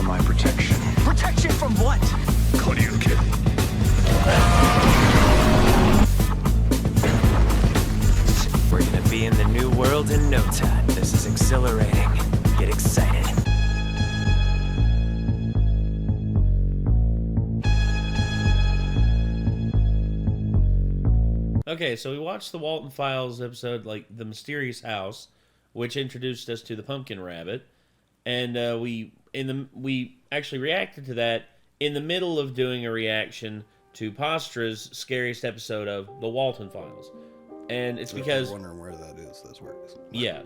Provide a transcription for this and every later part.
my protection. Protection from what? Koryuken. We're gonna be in the new world in no time. This is exhilarating. Get excited. Okay, so we watched the Walton Files episode, like The Mysterious House, which introduced us to the Pumpkin Rabbit, and we actually reacted to that in the middle of doing a reaction to Pastra's scariest episode of the Walton Files, and it's because I'm wondering where that is. That's where it is. Yeah,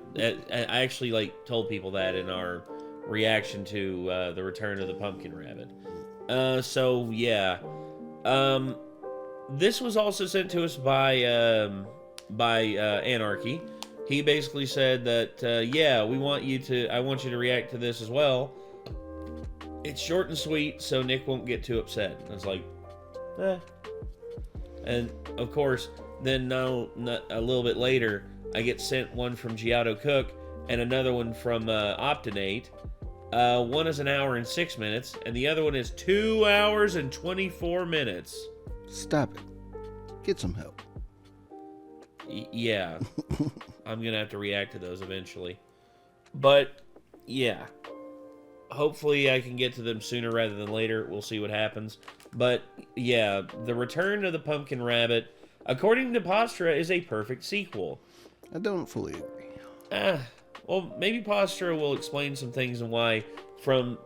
I actually told people that in our reaction to the Return of the Pumpkin Rabbit. So yeah, this was also sent to us by Anarchy. He basically said that yeah, I want you to react to this as well. It's short and sweet, so Nick won't get too upset. I was like, eh. And of course, then a little bit later, I get sent one from Giotto Cook and another one from Optinate. One is 1 hour and 6 minutes, and the other one is 2 hours and 24 minutes. Stop it. Get some help. Yeah. I'm going to have to react to those eventually. But, yeah. Hopefully I can get to them sooner rather than later. We'll see what happens. But, yeah, The Return of the Pumpkin Rabbit, according to Pastra, is a perfect sequel. I don't fully agree. Well, maybe Pastra will explain some things and why, from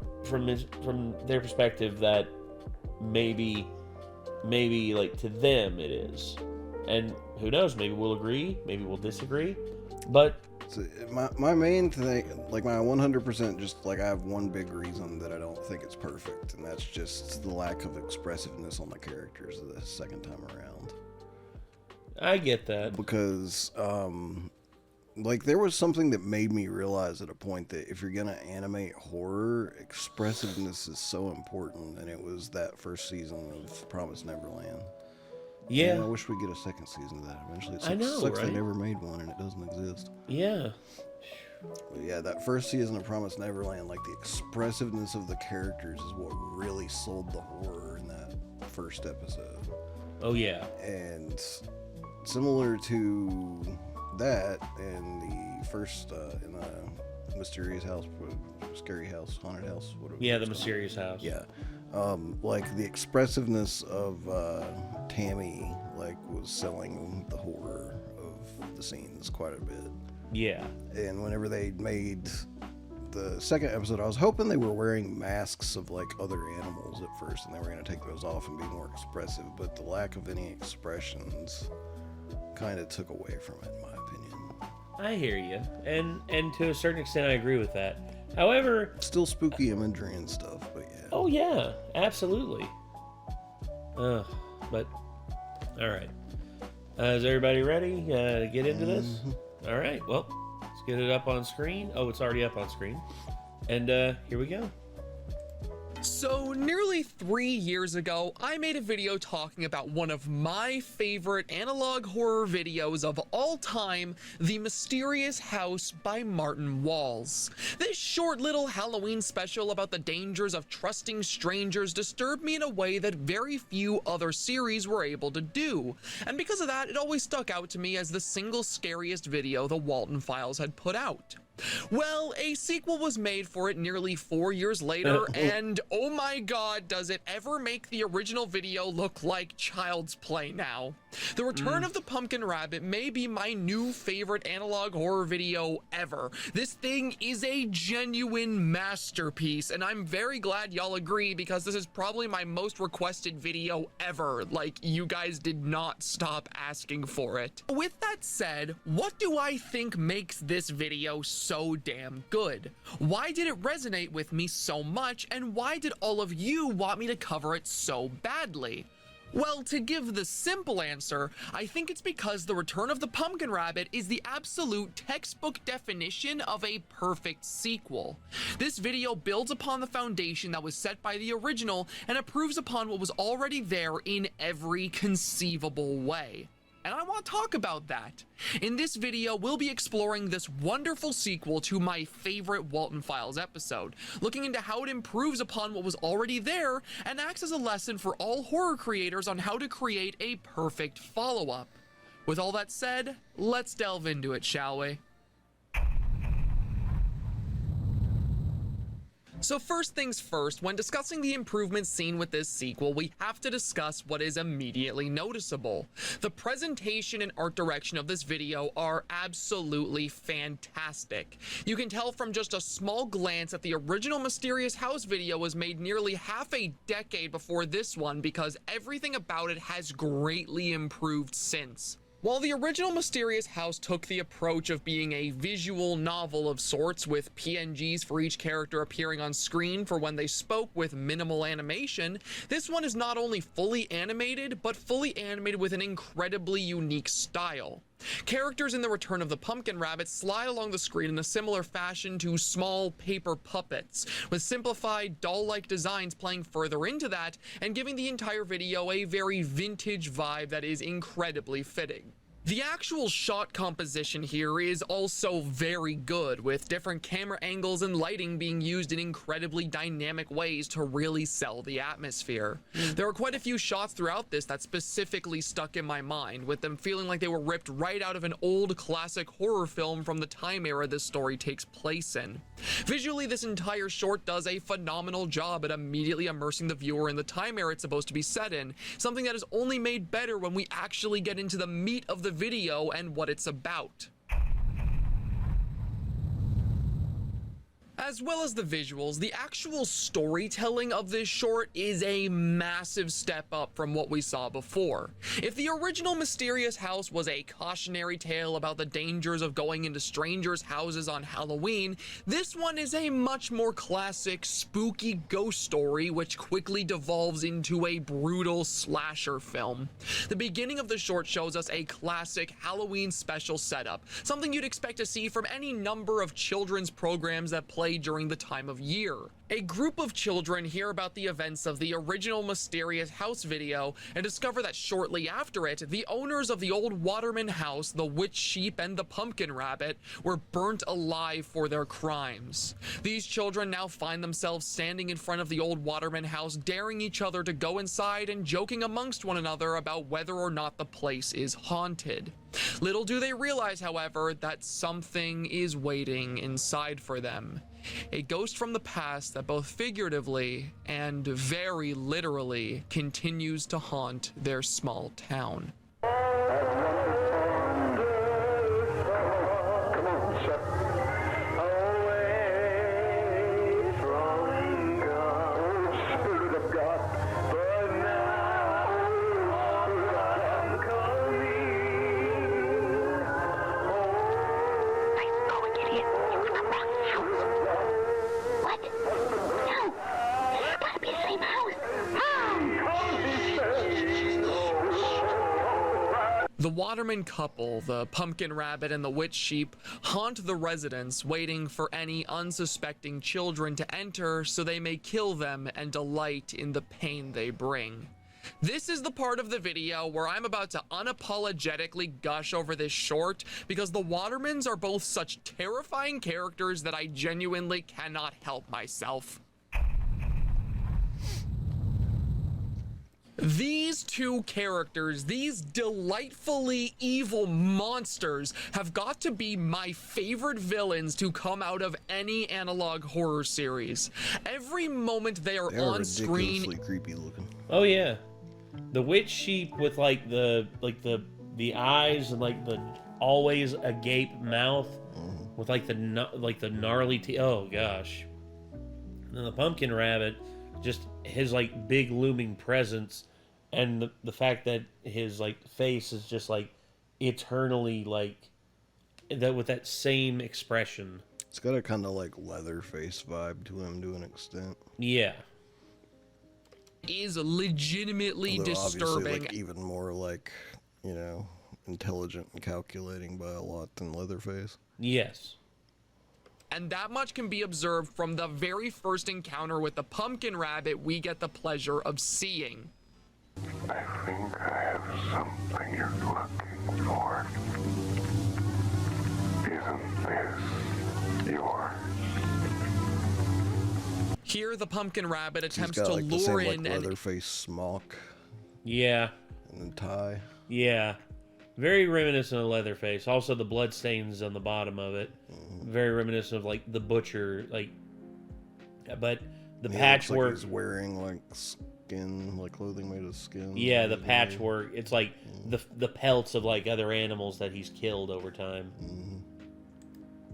their perspective, that maybe to them it is. And who knows, maybe we'll agree, maybe we'll disagree. But so my main thing, my 100%, just I have one big reason that I don't think it's perfect, and that's just the lack of expressiveness on the characters the second time around. I get that. Because, there was something that made me realize at a point that if you're going to animate horror, expressiveness is so important, and it was that first season of Promised Neverland. Yeah. And I wish we'd get a second season of that eventually. It right? sucks they never made one and it doesn't exist. Yeah. But yeah, that first season of Promised Neverland, the expressiveness of the characters is what really sold the horror in that first episode. Oh, yeah. And similar to that in the first, in the Mysterious House, Scary House, Haunted House, whatever. Yeah, the Mysterious House. Yeah. The expressiveness of Tammy, was selling the horror of the scenes quite a bit. Yeah. And whenever they made the second episode, I was hoping they were wearing masks of other animals at first, and they were going to take those off and be more expressive, but the lack of any expressions kind of took away from it, in my opinion. I hear you, and to a certain extent I agree with that. However, still spooky imagery and stuff, but yeah. Oh yeah, absolutely. But all right, is everybody ready to get into this? All right, well, let's get it up on screen. Oh, it's already up on screen, and here we go. So nearly 3 years ago, I made a video talking about one of my favorite analog horror videos of all time, The Mysterious House by Martin Walls. This short little Halloween special about the dangers of trusting strangers disturbed me in a way that very few other series were able to do, and because of that, it always stuck out to me as the single scariest video the Walton Files had put out. Well, a sequel was made for it nearly 4 years later, and oh my god, does it ever make the original video look like child's play now. The Return of the Pumpkin Rabbit may be my new favorite analog horror video ever. This thing is a genuine masterpiece, and I'm very glad y'all agree because this is probably my most requested video ever. You guys did not stop asking for it. With that said, what do I think makes this video so damn good? Why did it resonate with me so much, and why did all of you want me to cover it so badly? Well, to give the simple answer, I think it's because The Return of the Pumpkin Rabbit is the absolute textbook definition of a perfect sequel. This video builds upon the foundation that was set by the original and improves upon what was already there in every conceivable way. and I want to talk about that. In this video, we'll be exploring this wonderful sequel to my favorite Walton Files episode, looking into how it improves upon what was already there and acts as a lesson for all horror creators on how to create a perfect follow-up. With all that said, let's delve into it, shall we? So first things first, when discussing the improvements seen with this sequel, we have to discuss what is immediately noticeable. The presentation and art direction of this video are absolutely fantastic. You can tell from just a small glance that the original Mysterious House video was made nearly half a decade before this one, because everything about it has greatly improved since. While the original Mysterious House took the approach of being a visual novel of sorts, with PNGs for each character appearing on screen for when they spoke with minimal animation, this one is not only fully animated, but fully animated with an incredibly unique style. Characters in The Return of the Pumpkin Rabbit slide along the screen in a similar fashion to small paper puppets, with simplified doll-like designs playing further into that and giving the entire video a very vintage vibe that is incredibly fitting. The actual shot composition here is also very good, with different camera angles and lighting being used in incredibly dynamic ways to really sell the atmosphere. There are quite a few shots throughout this that specifically stuck in my mind, with them feeling like they were ripped right out of an old classic horror film from the time era this story takes place in. Visually, this entire short does a phenomenal job at immediately immersing the viewer in the time era it's supposed to be set in, something that is only made better when we actually get into the meat of the video and what it's about. As well as the visuals, the actual storytelling of this short is a massive step up from what we saw before. If the original Mysterious House was a cautionary tale about the dangers of going into strangers' houses on Halloween, this one is a much more classic, spooky ghost story which quickly devolves into a brutal slasher film. The beginning of the short shows us a classic Halloween special setup, something you'd expect to see from any number of children's programs that play during the time of year. A group of children hear about the events of the original Mysterious House video and discover that shortly after it, the owners of the old Waterman house, the witch sheep, and the pumpkin rabbit were burnt alive for their crimes. These children now find themselves standing in front of the old Waterman house, daring each other to go inside and joking amongst one another about whether or not the place is haunted. Little do they realize, however, that something is waiting inside for them. A ghost from the past that both figuratively and very literally continues to haunt their small town. The Waterman couple, the pumpkin rabbit and the witch sheep, haunt the residents, waiting for any unsuspecting children to enter so they may kill them and delight in the pain they bring. This is the part of the video where I'm about to unapologetically gush over this short, because the Watermans are both such terrifying characters that I genuinely cannot help myself. These two characters, these delightfully evil monsters, have got to be my favorite villains to come out of any analog horror series. Every moment they are on screen, ridiculously creepy looking. Oh yeah, the witch sheep with like the eyes and like the always agape mouth with like the gnarly teeth. Oh gosh. And then the pumpkin rabbit, just his like big looming presence, and the fact that his like face is just like eternally like that with that same expression. It's got a kind of like Leatherface vibe to him to an extent. Yeah. Is legitimately Although disturbing. obviously, like, even more like, you know, intelligent and calculating by a lot than Leatherface. Yes. And that much can be observed from the very first encounter with the pumpkin rabbit we get the pleasure of seeing. I think I have something you're looking for? Isn't this your... Here, the pumpkin rabbit attempts got, to like, the lure same, in like, an Leatherface smock Yeah. and then tie. Yeah. Very reminiscent of Leatherface. Also, the blood stains on the bottom of it. Very reminiscent of, like, the butcher. Like, but the patchwork. Like he's wearing, like, skin, like clothing made of skin. Yeah, the patchwork. It's like the pelts of, like, other animals that he's killed over time.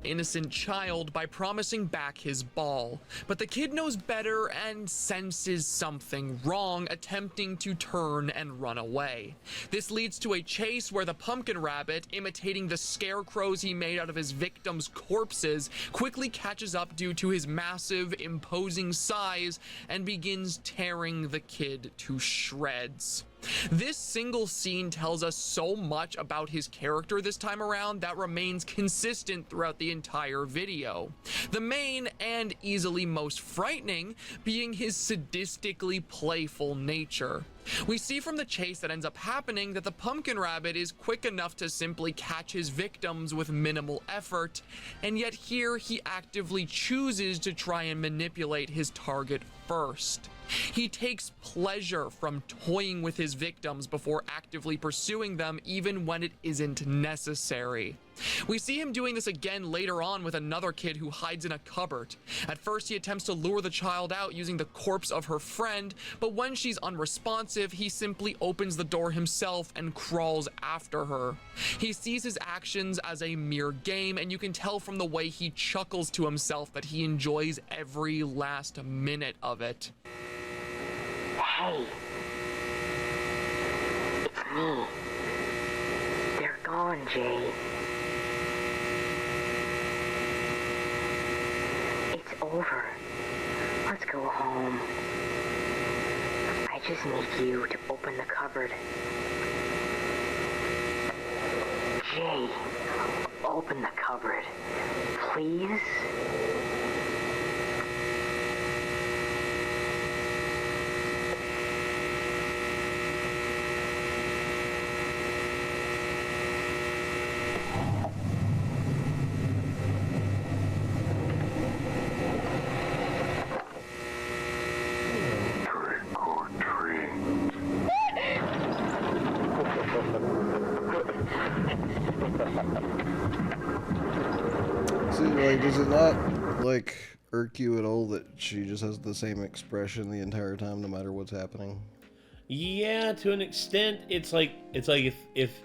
innocent child by promising back his ball. But the kid knows better and senses something wrong, attempting to turn and run away. This leads to a chase where the pumpkin rabbit, imitating the scarecrows he made out of his victims' corpses, quickly catches up due to his massive, imposing size and begins tearing the kid to shreds. This single scene tells us so much about his character this time around that remains consistent throughout the entire video. The main and easily most frightening being his sadistically playful nature. We see from the chase that ends up happening that the pumpkin rabbit is quick enough to simply catch his victims with minimal effort, and yet here he actively chooses to try and manipulate his target first. He takes pleasure from toying with his victims before actively pursuing them, even when it isn't necessary. We see him doing this again later on with another kid who hides in a cupboard. At first, he attempts to lure the child out using the corpse of her friend, but when she's unresponsive, he simply opens the door himself and crawls after her. He sees his actions as a mere game, and you can tell from the way he chuckles to himself that he enjoys every last minute of it. Hey, it's me. They're gone, Jay. It's over. Let's go home. I just need you to open the cupboard. Jay, open the cupboard, please. See, like, does it not, like, irk you at all that she just has the same expression the entire time, no matter what's happening? Yeah, to an extent, it's like if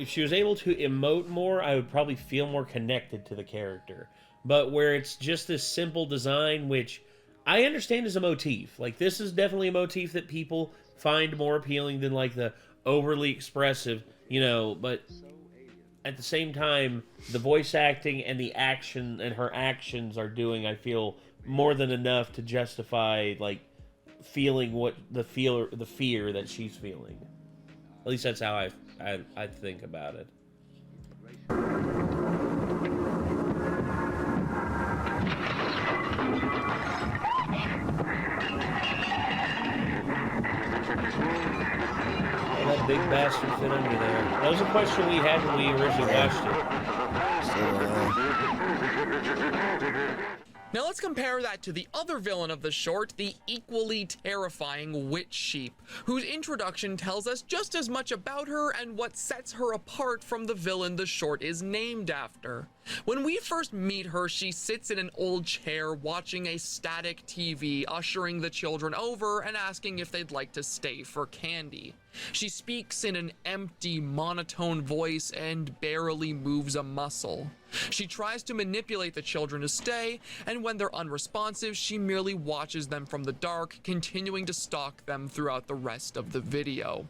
she was able to emote more, I would probably feel more connected to the character. But where it's just this simple design, which I understand is a motif. Like, this is definitely a motif that people find more appealing than, like, the overly expressive, you know, but at the same time, the voice acting and the action and her actions are doing, I feel, more than enough to justify, like, feeling what the fear that she's feeling. At least that's how I think about it. That big bastard fit under there. That was a question we had when we originally watched it. Now let's compare that to the other villain of the short, the equally terrifying Witch Sheep, whose introduction tells us just as much about her and what sets her apart from the villain the short is named after. When we first meet her, she sits in an old chair watching a static TV, ushering the children over and asking if they'd like to stay for candy. She speaks in an empty, monotone voice and barely moves a muscle. She tries to manipulate the children to stay, and when they're unresponsive, she merely watches them from the dark, continuing to stalk them throughout the rest of the video.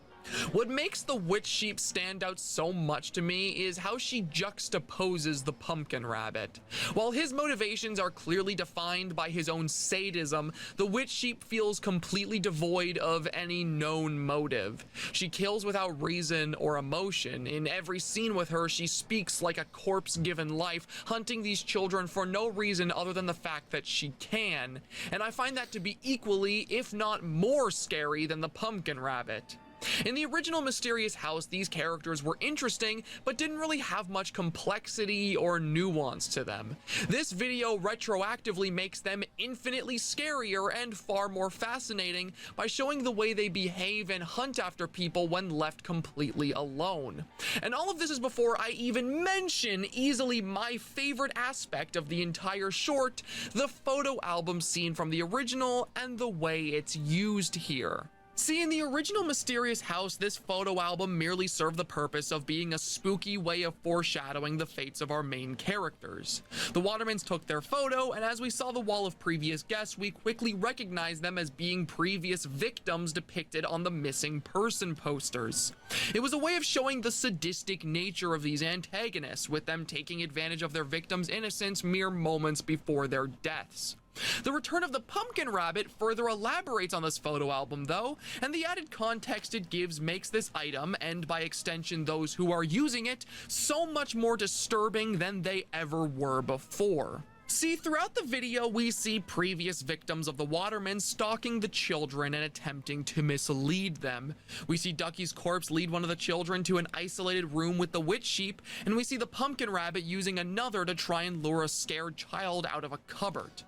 What makes the Witch Sheep stand out so much to me is how she juxtaposes the pumpkin rabbit. While his motivations are clearly defined by his own sadism, the Witch Sheep feels completely devoid of any known motive. She kills without reason or emotion. In every scene with her, she speaks like a corpse given life, hunting these children for no reason other than the fact that she can. And I find that to be equally, if not more scary than the pumpkin rabbit. In the original Mysterious House, these characters were interesting, but didn't really have much complexity or nuance to them. This video retroactively makes them infinitely scarier and far more fascinating by showing the way they behave and hunt after people when left completely alone. And all of this is before I even mention easily my favorite aspect of the entire short, the photo album scene from the original and the way it's used here. See, in the original Mysterious House, this photo album merely served the purpose of being a spooky way of foreshadowing the fates of our main characters. The Watermans took their photo, and as we saw the wall of previous guests, we quickly recognized them as being previous victims depicted on the missing person posters. It was a way of showing the sadistic nature of these antagonists, with them taking advantage of their victims' innocence mere moments before their deaths. The return of the pumpkin rabbit further elaborates on this photo album though, and the added context it gives makes this item, and by extension those who are using it, so much more disturbing than they ever were before. See, throughout the video, we see previous victims of the Watermen stalking the children and attempting to mislead them. We see Ducky's corpse lead one of the children to an isolated room with the witch sheep, and we see the pumpkin rabbit using another to try and lure a scared child out of a cupboard.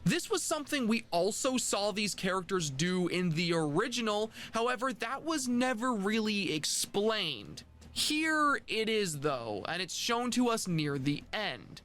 This was something we also saw these characters do in the original, however, that was never really explained. Here it is though, and it's shown to us near the end.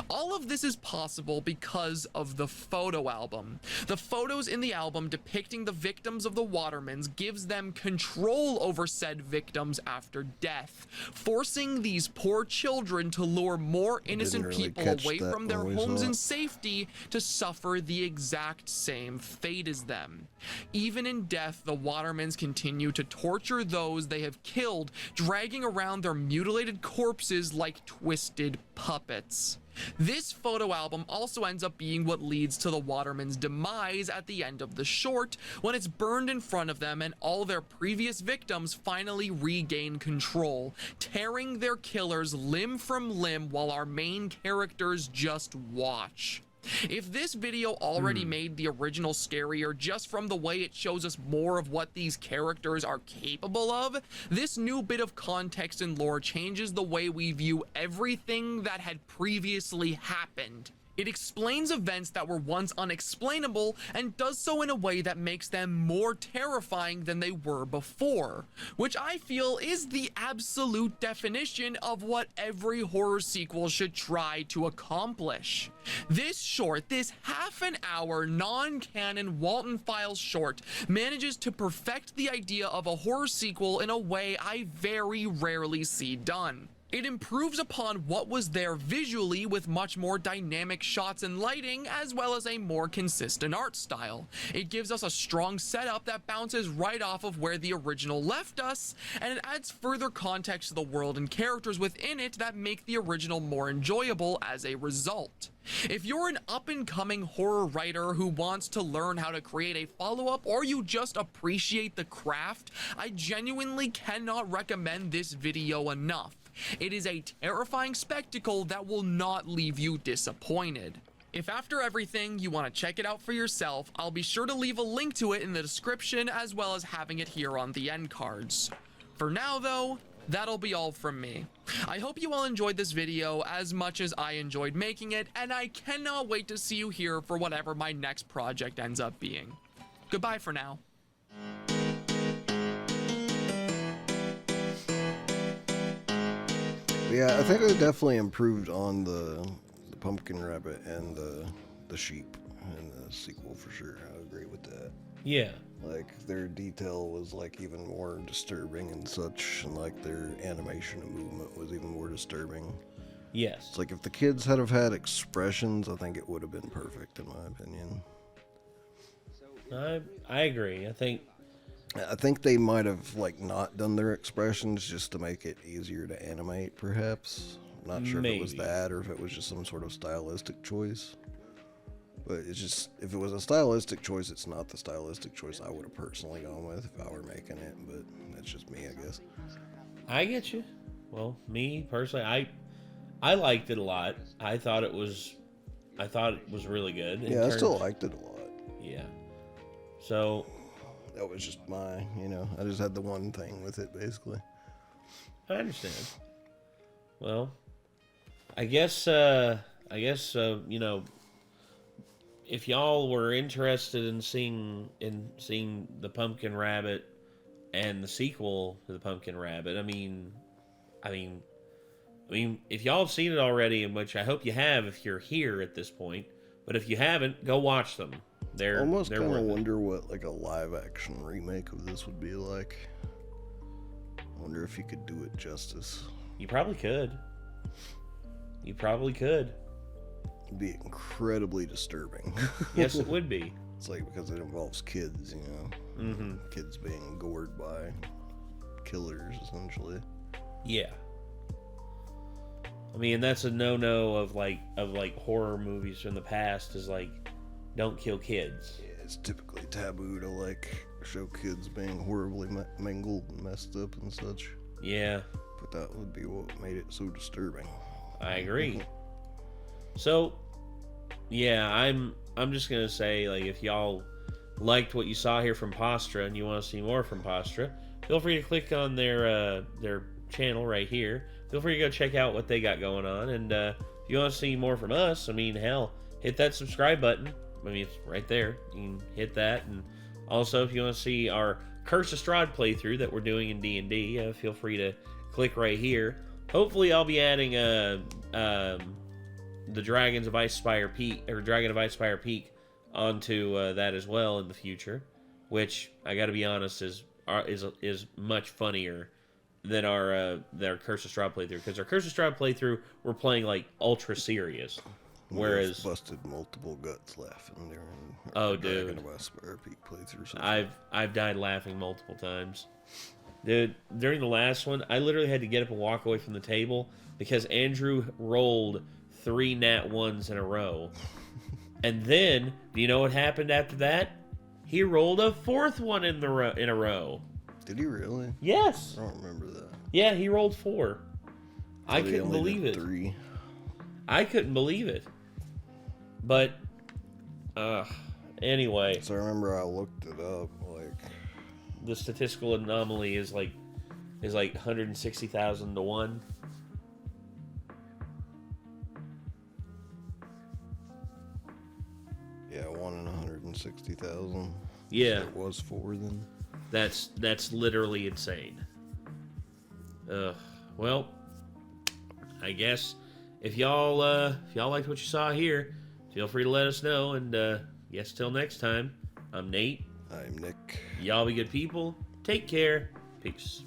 All of this is possible because of the photo album. The photos in the album depicting the victims of the Watermans gives them control over said victims after death, forcing these poor children to lure more innocent people away from their homes in safety to suffer the exact same fate as them. Even in death, the Watermans continue to torture those they have killed, dragging around their mutilated corpses like twisted puppets. This photo album also ends up being what leads to the Waterman's demise at the end of the short, when it's burned in front of them and all their previous victims finally regain control, tearing their killers limb from limb while our main characters just watch. If this video already made the original scarier just from the way it shows us more of what these characters are capable of, this new bit of context and lore changes the way we view everything that had previously happened. It explains events that were once unexplainable and does so in a way that makes them more terrifying than they were before, which I feel is the absolute definition of what every horror sequel should try to accomplish. This short, this half an hour non-canon Walton Files short, manages to perfect the idea of a horror sequel in a way I very rarely see done. It improves upon what was there visually with much more dynamic shots and lighting, as well as a more consistent art style. It gives us a strong setup that bounces right off of where the original left us, and it adds further context to the world and characters within it that make the original more enjoyable as a result. If you're an up-and-coming horror writer who wants to learn how to create a follow-up, or you just appreciate the craft, I genuinely cannot recommend this video enough. It is a terrifying spectacle that will not leave you disappointed. If after everything you want to check it out for yourself, I'll be sure to leave a link to it in the description as well as having it here on the end cards. For now though, that'll be all from me. I hope you all enjoyed this video as much as I enjoyed making it, and I cannot wait to see you here for whatever my next project ends up being. Goodbye for now. Yeah, I think it definitely improved on the pumpkin rabbit and the sheep in the sequel for sure. I agree with that. Yeah. Like, their detail was, like, even more disturbing and such, and, like, their animation and movement was even more disturbing. Yes. It's like, if the kids had have had expressions, I think it would have been perfect, in my opinion. I agree. I think they might have, like, not done their expressions just to make it easier to animate, perhaps. I'm not sure if it was that or if it was just some sort of stylistic choice. But it's just, if it was a stylistic choice, it's not the stylistic choice I would have personally gone with if I were making it, but that's just me, I guess. I get you. Well, me personally, I liked it a lot. I thought it was really good. Yeah, I still liked it a lot. Yeah. So that was just my, I just had the one thing with it, basically. I understand. Well, I guess, if y'all were interested in seeing the Pumpkin Rabbit and the sequel to the Pumpkin Rabbit, I mean, if y'all have seen it already, in which I hope you have if you're here at this point, but if you haven't, go watch them. They're almost they're kind of worth it. wonder what like a live action remake of this would be like. I wonder if you could do it justice. You probably could. It'd be incredibly disturbing. Yes, it would be. It's like because it involves kids, Mm-hmm. Kids being gored by killers, essentially. Yeah. I mean, that's a no-no of horror movies from the past is like, don't kill kids. Yeah, it's typically taboo to like show kids being horribly mangled and messed up and such. Yeah. But that would be what made it so disturbing. I agree. So, yeah, I'm just gonna say, like, if y'all liked what you saw here from Postra and you want to see more from Postra, feel free to click on their channel right here. Feel free to go check out what they got going on, and if you want to see more from us, I mean, hell, hit that subscribe button. I mean, it's right there. You can hit that, and also if you want to see our Curse of Strahd playthrough that we're doing in D&D, feel free to click right here. Hopefully, I'll be adding the Dragons of Icespire Peak or Dragon of Icespire Peak onto that as well in the future, which I got to be honest is much funnier than our Curse of Strahd playthrough, because our Curse of Strahd playthrough we're playing like ultra serious, whereas busted multiple guts laughing during dude, Dragon of Icespire Peak playthrough. I've died laughing multiple times. Dude, during the last one, I literally had to get up and walk away from the table because Andrew rolled 3 nat 1s in a row. And then, do you know what happened after that? He rolled a 4th one in a row. Did he really? Yes. I don't remember that. Yeah, he rolled 4. I He couldn't only believe did it. 3. I couldn't believe it. But, anyway. So I remember I looked it up, like... The statistical anomaly is like 160,000 to 1. Yeah, 1 in 160,000. Yeah. So it was 4 then. That's literally insane. Well, I guess if y'all liked what you saw here, feel free to let us know, and yes, till next time, I'm Nate. I'm Nick. Y'all be good people. Take care. Peace.